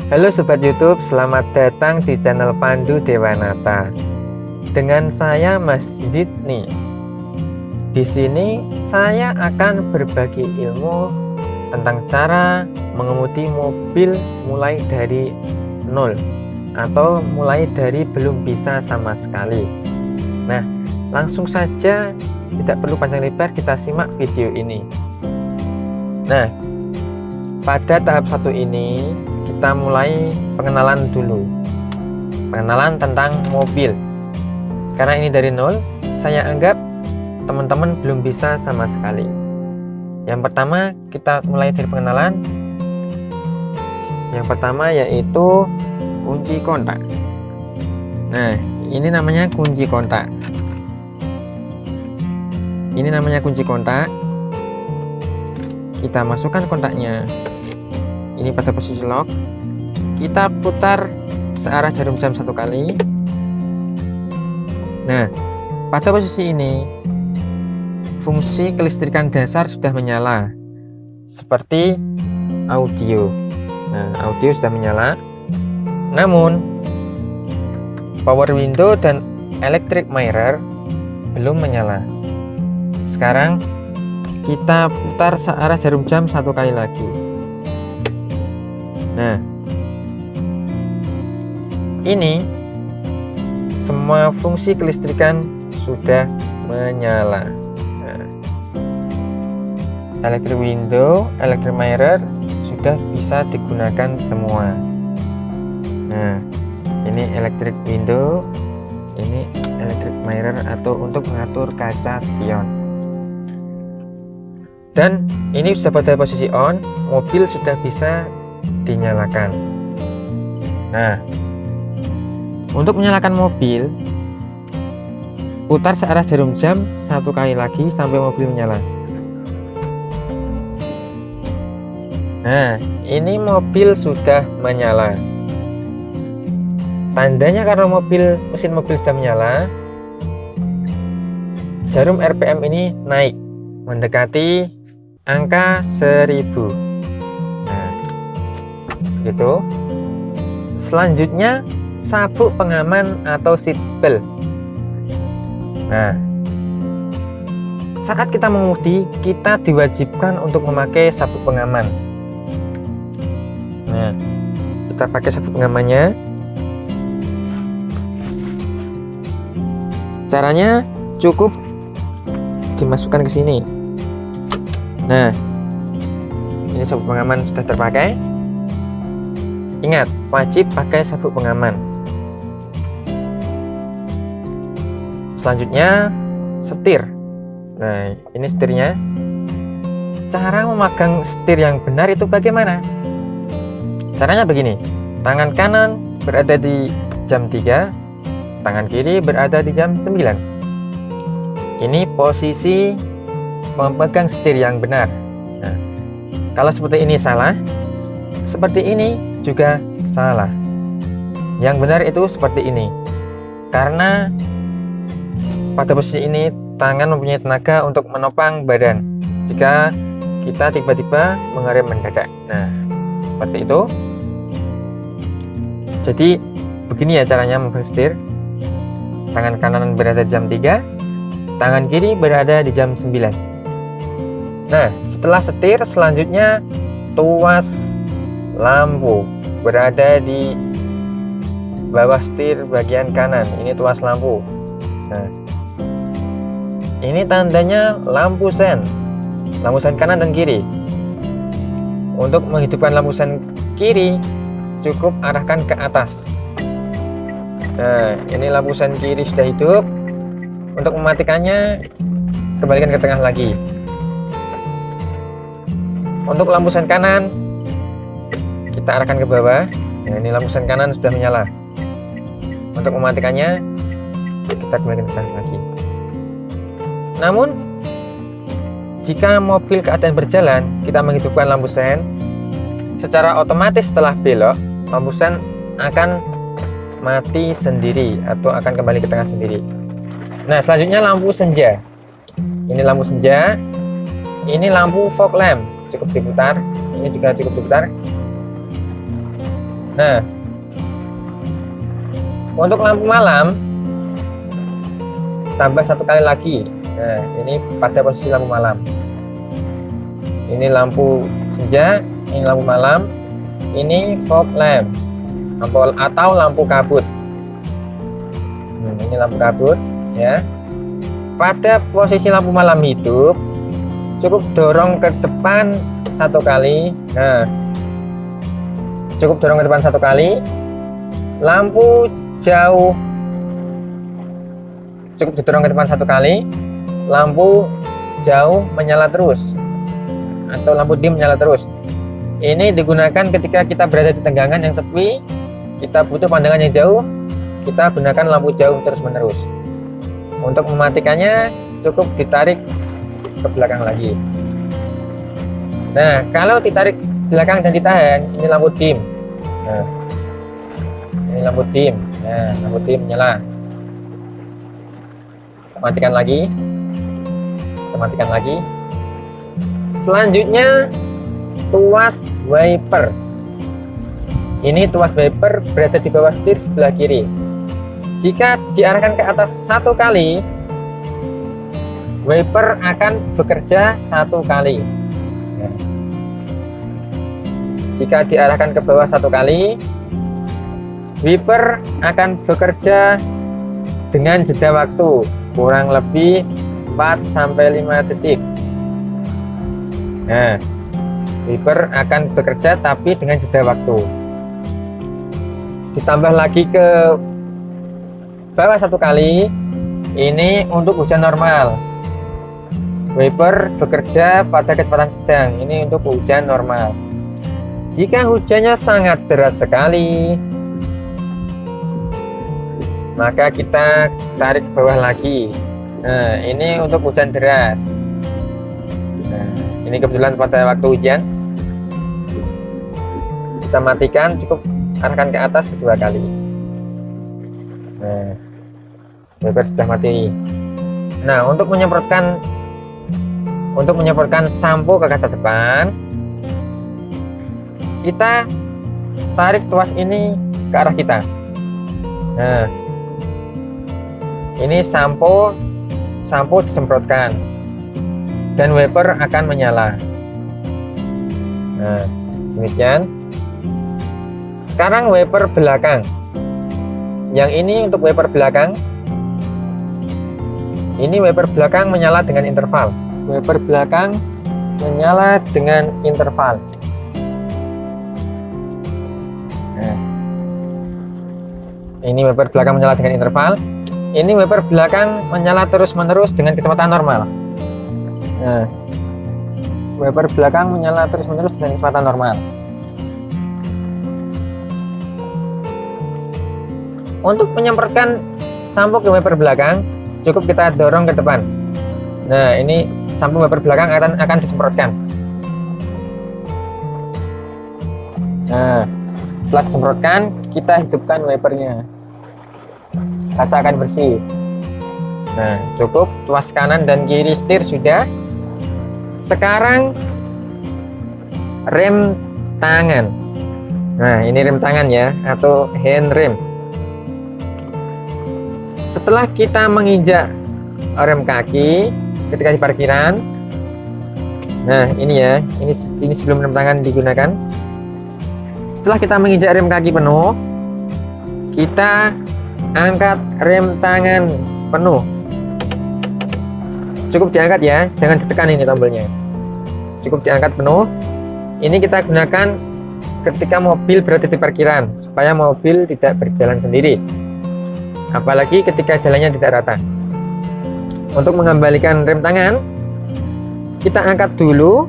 Halo Sobat YouTube, selamat datang di channel Pandu Dewanata. Dengan saya Mas Zidni. Di sini saya akan berbagi ilmu tentang cara mengemudi mobil mulai dari nol atau mulai dari belum bisa sama sekali. Nah, langsung saja, tidak perlu panjang lebar, kita simak video ini. Nah, pada tahap 1 ini kita mulai pengenalan dulu. Pengenalan tentang mobil. Karena ini dari nol, saya anggap teman-teman belum bisa sama sekali. Yang pertama, kita mulai dari pengenalan. Yang pertama yaitu kunci kontak. Nah, ini namanya kunci kontak. Ini namanya kunci kontak. Kita masukkan kontaknya. Ini pada posisi lock. Kita putar searah jarum jam 1 kali. Nah, pada posisi ini fungsi kelistrikan dasar sudah menyala, seperti audio. Nah, audio sudah menyala. Namun power window dan electric mirror belum menyala. Sekarang kita putar searah jarum jam 1 kali lagi. Nah, ini semua fungsi kelistrikan sudah menyala. Nah, electric window, electric mirror sudah bisa digunakan semua. Nah, ini electric window, ini electric mirror atau untuk mengatur kaca spion. Dan ini sudah pada posisi on, mobil sudah bisa dinyalakan. Nah, untuk menyalakan mobil, putar searah jarum jam 1 kali lagi sampai mobil menyala. Nah, ini mobil sudah menyala. Tandanya karena mesin mobil sudah menyala, jarum RPM ini naik mendekati angka 1000. Nah, begitu. Selanjutnya sabuk pengaman atau seat belt. Nah, saat kita mengemudi, kita diwajibkan untuk memakai sabuk pengaman. Nah, kita pakai sabuk pengamannya. Caranya cukup dimasukkan ke sini. Nah, ini sabuk pengaman sudah terpakai. Ingat, wajib pakai sabuk pengaman. Selanjutnya, setir. Nah, ini setirnya. Cara memegang setir yang benar itu bagaimana? Caranya begini. Tangan kanan berada di jam 3, tangan kiri berada di jam 9. Ini posisi memegang setir yang benar. Nah, kalau seperti ini salah, seperti ini juga salah. Yang benar itu seperti ini. Karena pada posisi ini tangan mempunyai tenaga untuk menopang badan jika kita tiba-tiba mengerem mendadak. Nah, seperti itu. Jadi begini ya caranya memegang setir. Tangan kanan berada di jam 3, tangan kiri berada di jam 9. Nah, setelah setir, selanjutnya tuas lampu berada di bawah setir bagian kanan. Ini tuas lampu. Nah, ini tandanya lampu sen kanan dan kiri. Untuk menghidupkan lampu sen kiri, cukup arahkan ke atas. Nah, ini lampu sen kiri sudah hidup. Untuk mematikannya, kembalikan ke tengah lagi. Untuk lampu sen kanan, kita arahkan ke bawah. Nah, ini lampu sen kanan sudah menyala. Untuk mematikannya, kita kembalikan ke tengah lagi. Namun, jika mobil keadaan berjalan, kita menghidupkan lampu sen, secara otomatis setelah belok, lampu sen akan mati sendiri atau akan kembali ke tengah sendiri. Nah, selanjutnya lampu senja. Ini lampu senja. Ini lampu fog lamp. Cukup diputar. Ini juga cukup diputar. Nah, untuk lampu malam tambah satu kali lagi. Nah, ini pada posisi lampu malam. Ini lampu senja, ini lampu malam, ini fog lamp atau lampu kabut. Ini lampu kabut ya. Pada posisi lampu malam hidup, cukup dorong ke depan satu kali. Nah, cukup dorong ke depan satu kali. Lampu jauh, cukup didorong ke depan satu kali. Lampu jauh menyala terus atau lampu dim menyala terus. Ini digunakan ketika kita berada di tenggangan yang sepi, kita butuh pandangan yang jauh, kita gunakan lampu jauh terus menerus. Untuk mematikannya cukup ditarik ke belakang lagi. Nah, kalau ditarik belakang dan ditahan, ini lampu dim. Nah, ini lampu dim. Nah, lampu dim menyala. Kita matikan lagi. Kita matikan lagi. Selanjutnya tuas wiper. Ini tuas wiper berada di bawah setir sebelah kiri. Jika diarahkan ke atas satu kali, wiper akan bekerja satu kali. Jika diarahkan ke bawah satu kali, wiper akan bekerja dengan jeda waktu kurang lebih 4-5 detik. Nah, wiper akan bekerja tapi dengan jeda waktu. Ditambah lagi ke bawah satu kali, ini untuk hujan normal. Wiper bekerja pada kecepatan sedang, ini untuk hujan normal. Jika hujannya sangat deras sekali, maka kita tarik ke bawah lagi. Nah, ini untuk hujan deras. Nah, ini kebetulan pada waktu hujan. Kita matikan, cukup arahkan ke atas 2 kali. Nah, wiper sudah mati. Nah, untuk menyemprotkan sampo ke kaca depan, kita tarik tuas ini ke arah kita. Nah, ini sampo disemprotkan dan wiper akan menyala. Nah, demikian. Sekarang wiper belakang. Yang ini untuk wiper belakang. Ini wiper belakang menyala dengan interval. Wiper belakang menyala dengan interval. Nah, ini wiper belakang menyala dengan interval. Ini wiper belakang menyala terus-menerus dengan kecepatan normal. Nah, wiper belakang menyala terus-menerus dengan kecepatan normal. Untuk menyemprotkan sampo ke wiper belakang, cukup kita dorong ke depan. Nah, ini sampo wiper belakang akan disemprotkan. Nah, setelah disemprotkan, kita hidupkan wipernya. Kaca akan bersih. Nah, cukup tuas kanan dan kiri setir sudah. Sekarang rem tangan. Nah, ini rem tangan ya, atau hand rem. Setelah kita menginjak rem kaki ketika di parkiran, nah ini ya, ini sebelum rem tangan digunakan. Setelah kita menginjak rem kaki penuh, kita angkat rem tangan penuh. Cukup diangkat ya, jangan ditekan ini tombolnya. Cukup diangkat penuh. Ini kita gunakan ketika mobil berada di parkiran, supaya mobil tidak berjalan sendiri. Apalagi ketika jalannya tidak rata. Untuk mengembalikan rem tangan, kita angkat dulu,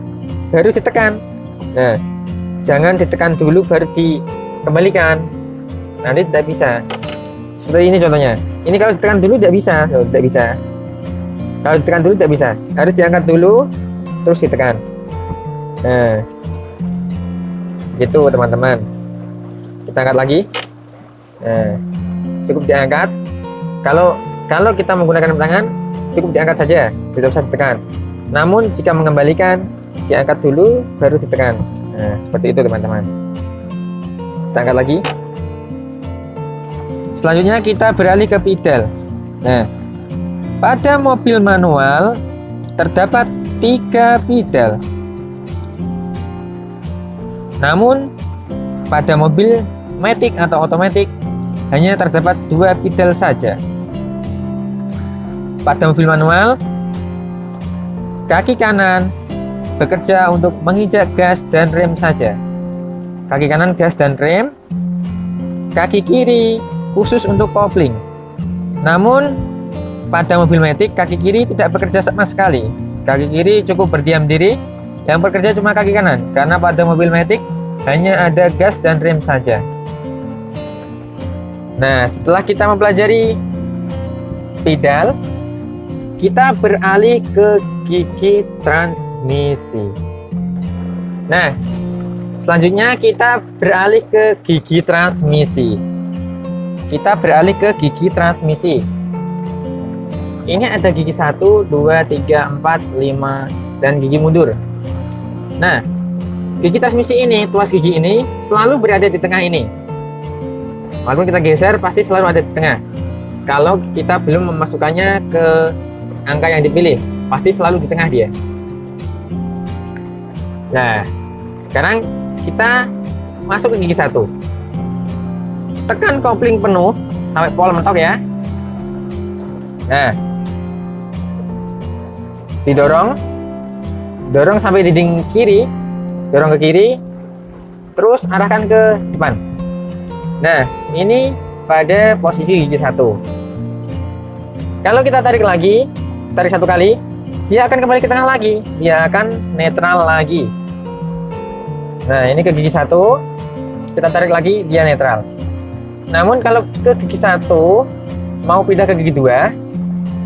baru ditekan. Nah, jangan ditekan dulu baru dikembalikan. Nanti tidak bisa. Seperti ini contohnya. Ini kalau ditekan dulu tidak bisa, tidak bisa. Kalau ditekan dulu tidak bisa. Harus diangkat dulu, terus ditekan. Nah, gitu teman-teman. Kita angkat lagi. Nah, cukup diangkat. Kalau kita menggunakan rem tangan, cukup diangkat saja, tidak usah ditekan. Namun jika mengembalikan, diangkat dulu baru ditekan. Nah, seperti itu teman-teman. Kita angkat lagi. Selanjutnya kita beralih ke pedal. Nah, pada mobil manual terdapat 3 pedal. Namun pada mobil matic atau otomatis hanya terdapat 2 pedal saja. Pada mobil manual, kaki kanan bekerja untuk menginjak gas dan rem saja. Kaki kanan gas dan rem, kaki kiri khusus untuk kopling. Namun pada mobil matic kaki kiri tidak bekerja sama sekali. Kaki kiri cukup berdiam diri, yang bekerja cuma kaki kanan, karena pada mobil matic hanya ada gas dan rem saja. Nah, setelah kita mempelajari pedal, kita beralih ke gigi transmisi. Nah, selanjutnya kita beralih ke gigi transmisi. Ini ada gigi 1, 2, 3, 4, 5, dan gigi mundur. Nah, gigi transmisi ini, tuas gigi ini selalu berada di tengah ini. Walaupun kita geser, pasti selalu ada di tengah. Kalau kita belum memasukkannya ke angka yang dipilih, pasti selalu di tengah dia. Nah, sekarang kita masuk ke gigi 1. Tekan kopling penuh sampai pol mentok ya. Nah, dorong sampai dinding kiri, dorong ke kiri, terus arahkan ke depan. Nah, ini pada posisi gigi 1. Kalau kita tarik lagi, tarik 1 kali, dia akan kembali ke tengah lagi, dia akan netral lagi. Nah, ini ke gigi 1, kita tarik lagi, dia netral. Namun kalau ke gigi 1 mau pindah ke gigi 2,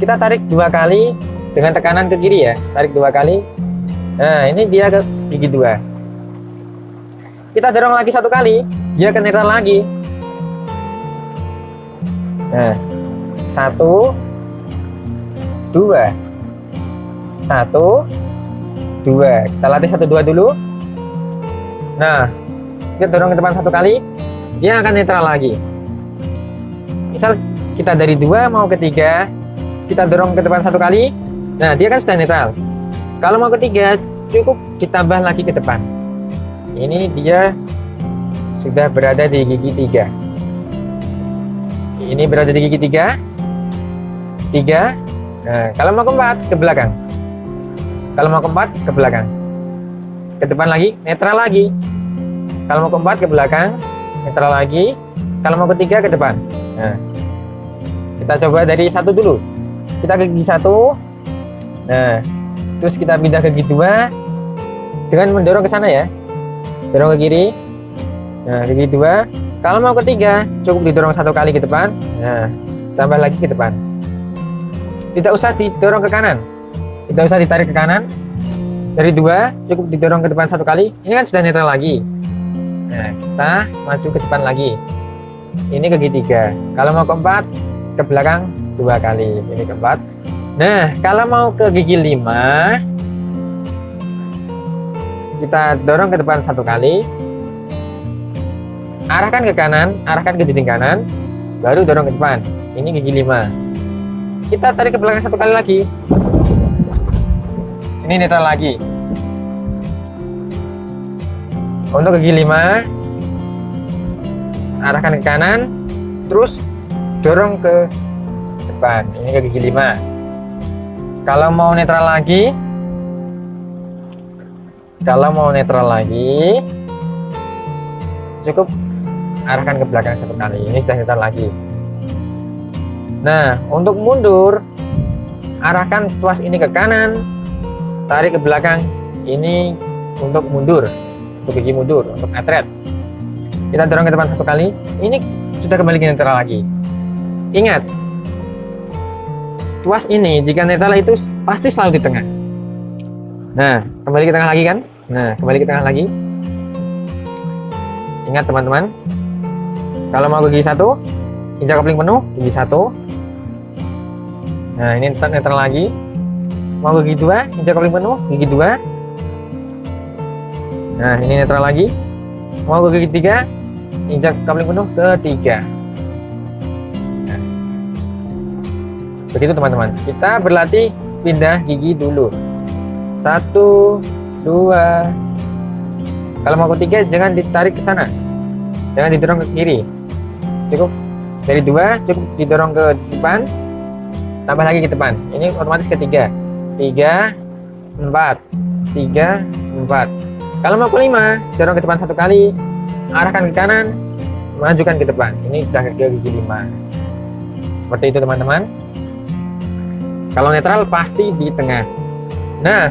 kita tarik 2 kali dengan tekanan ke kiri ya, tarik 2 kali. Nah, ini dia ke gigi 2. Kita dorong lagi 1 kali, dia ke netral lagi. Nah, 1, 2, 1, 2. Kita latih 1, 2 dulu. Nah, kita dorong ke depan 1 kali, dia akan netral lagi. Misal kita dari 2 mau ke 3, kita dorong ke depan 1 kali, nah dia kan sudah netral. Kalau mau ke 3, cukup ditambah lagi ke depan. Ini dia sudah berada di gigi 3. Ini berada di gigi 3. Nah, kalau mau ke 4, ke belakang. Kalau mau ke 4, ke belakang. Ke depan lagi, netral lagi. Kalau mau ke 4, ke belakang, netral lagi. Kalau mau ke 3, ke depan. Nah, kita coba dari 1 dulu. Kita ke gigi 1. Nah, terus kita pindah ke gigi 2 dengan mendorong ke sana ya. Dorong ke kiri. Nah, ke gigi 2. Kalau mau ke 3, cukup didorong 1 kali ke depan. Nah, tambah lagi ke depan. Tidak usah didorong ke kanan. Tidak usah ditarik ke kanan. Dari 2, cukup didorong ke depan 1 kali. Ini kan sudah netral lagi. Nah, kita maju ke depan lagi. Ini ke gigi 3. Kalau mau ke 4, ke belakang 2 kali. Ini ke 4. Nah, kalau mau ke gigi 5, kita dorong ke depan 1 kali. Arahkan ke kanan, arahkan ke dinding kanan, baru dorong ke depan. Ini gigi 5. Kita tarik ke belakang 1 kali lagi. Ini netral lagi. Untuk gigi 5, arahkan ke kanan, terus dorong ke depan. Ini ke gigi 5. Kalau mau netral lagi, cukup arahkan ke belakang 1 kali. Ini sudah netral lagi. Nah, untuk mundur, arahkan tuas ini ke kanan, tarik ke belakang. Ini untuk mundur, untuk gigi mundur, untuk atret. Kita dorong ke depan 1 kali. Ini sudah kembali ke netral lagi. Ingat, tuas ini jika netral itu pasti selalu di tengah. Nah, kembali ke tengah lagi kan? Nah, kembali ke tengah lagi. Ingat teman-teman, kalau mau ke gigi 1, injak kopling penuh, gigi 1. Nah, ini netral lagi. Mau ke gigi 2, injak kopling penuh, gigi 2. Nah, ini netral lagi. Mau ke gigi 3, injak kapling penuh ke 3. Nah, begitu teman-teman. Kita berlatih pindah gigi dulu. 1, 2. Kalau mau ke 3 jangan ditarik ke sana, jangan didorong ke kiri, cukup dari 2 cukup didorong ke depan, tambah lagi ke depan, ini otomatis ke 3. 3, 4, 3, 4. Kalau mau ke 5 dorong ke depan 1 kali, arahkan ke kanan, majukan ke depan, ini sudah ke gigi 5. Seperti itu teman-teman. Kalau netral pasti di tengah. Nah,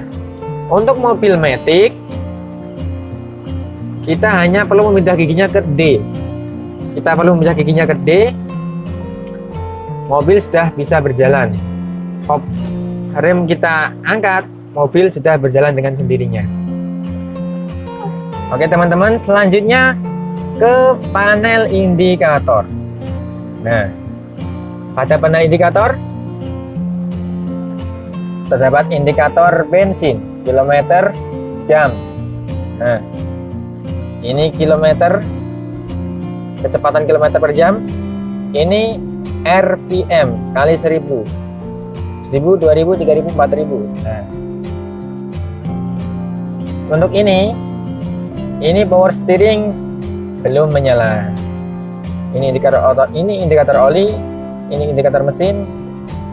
untuk mobil matic kita hanya perlu memindah giginya ke D. Kita perlu memindah giginya ke D. Mobil sudah bisa berjalan. Hop, rem kita angkat, mobil sudah berjalan dengan sendirinya. Oke teman-teman, selanjutnya ke panel indikator. Nah, pada panel indikator terdapat indikator bensin, kilometer, jam. Nah, ini kilometer, kecepatan kilometer per jam. Ini RPM kali 1000, 1000, 2000, 3000, 4000. Nah, untuk ini power steering belum menyala. Ini indikator auto, ini indikator oli, ini indikator mesin,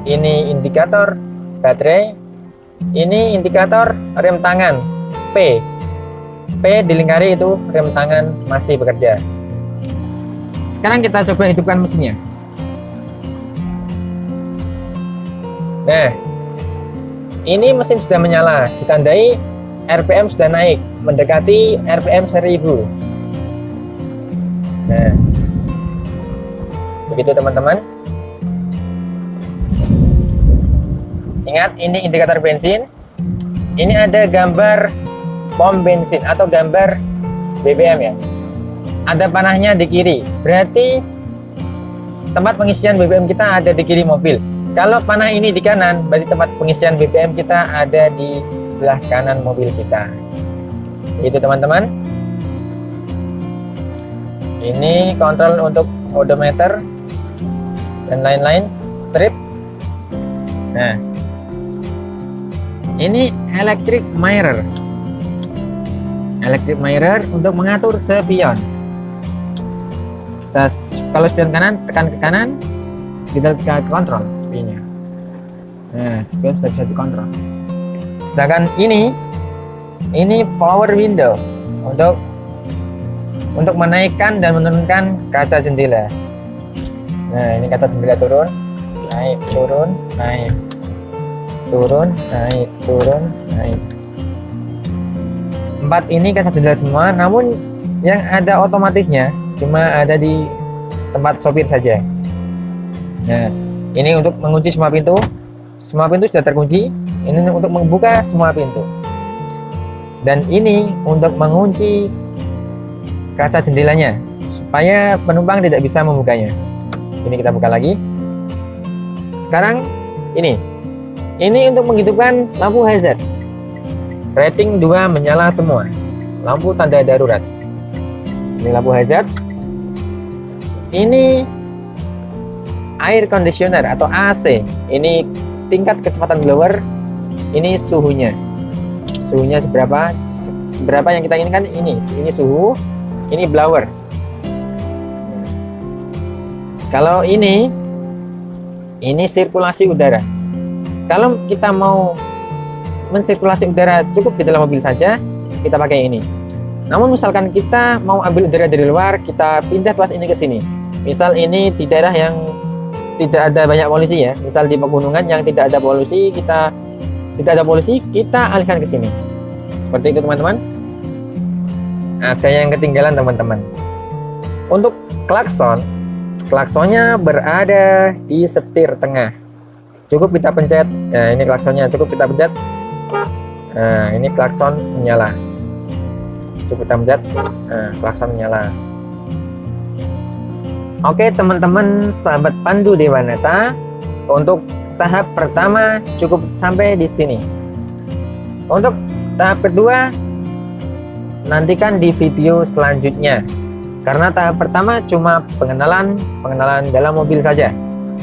ini indikator baterai, ini indikator rem tangan P. P dilingkari itu rem tangan masih bekerja. Sekarang kita coba hidupkan mesinnya. Nah, ini mesin sudah menyala, ditandai RPM sudah naik, mendekati RPM 1000. Nah, begitu teman-teman. Ingat, ini indikator bensin. Ini ada gambar pom bensin atau gambar BBM ya. Ada panahnya di kiri, berarti tempat pengisian BBM kita ada di kiri mobil. Kalau panah ini di kanan, berarti tempat pengisian BBM kita ada di sebelah kanan mobil kita. Begitu teman-teman. Ini kontrol untuk odometer dan lain-lain, trip. Nah, ini electric mirror. Electric mirror untuk mengatur spion. Kita, kalau spion kanan, tekan ke kanan, kita kontrol spionnya. Nah, spion sudah bisa dikontrol. Sedangkan ini power window untuk menaikkan dan menurunkan kaca jendela. Nah, ini kaca jendela turun, naik, turun, naik, turun, naik, turun, naik. 4 ini kaca jendela semua, namun yang ada otomatisnya cuma ada di tempat sopir saja. Nah, ini untuk mengunci semua pintu sudah terkunci. Ini untuk membuka semua pintu, dan ini untuk mengunci kaca jendelanya supaya penumpang tidak bisa membukanya. Ini kita buka lagi. Sekarang ini untuk menghidupkan lampu hazard. Rating 2 menyala semua. Lampu tanda darurat. Ini lampu hazard. Ini air conditioner atau AC. Ini tingkat kecepatan blower. Ini suhunya. Suhunya seberapa yang kita inginkan. Ini suhu. Ini blower. Kalau ini sirkulasi udara. Kalau kita mau mensirkulasi udara cukup di dalam mobil saja, kita pakai ini. Namun misalkan kita mau ambil udara dari luar, kita pindah tuas ini ke sini. Misal ini di daerah yang tidak ada banyak polusi ya, misal di pegunungan yang tidak ada polusi, kita alihkan ke sini. Seperti itu teman-teman. Ada yang ketinggalan teman-teman. Untuk klaksonnya berada di setir tengah. Cukup kita pencet. Nah, ini klaksonnya, cukup kita pencet. Nah, ini klakson menyala. Cukup kita pencet. Nah, klakson menyala. Oke teman-teman, sahabat Pandu Dewanata, untuk tahap pertama cukup sampai di sini. Untuk tahap kedua nantikan di video selanjutnya. Karena tahap pertama cuma pengenalan dalam mobil saja.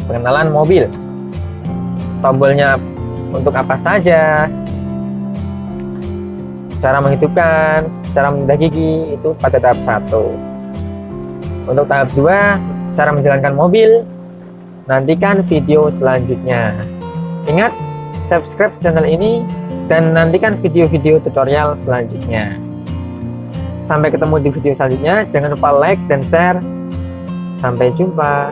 Pengenalan mobil. Tombolnya untuk apa saja, cara menghidupkan, cara menendah gigi, itu pada tahap 1. Untuk tahap 2, cara menjalankan mobil, nantikan video selanjutnya. Ingat, subscribe channel ini dan nantikan video-video tutorial selanjutnya. Sampai ketemu di video selanjutnya. Jangan lupa like dan share. Sampai jumpa.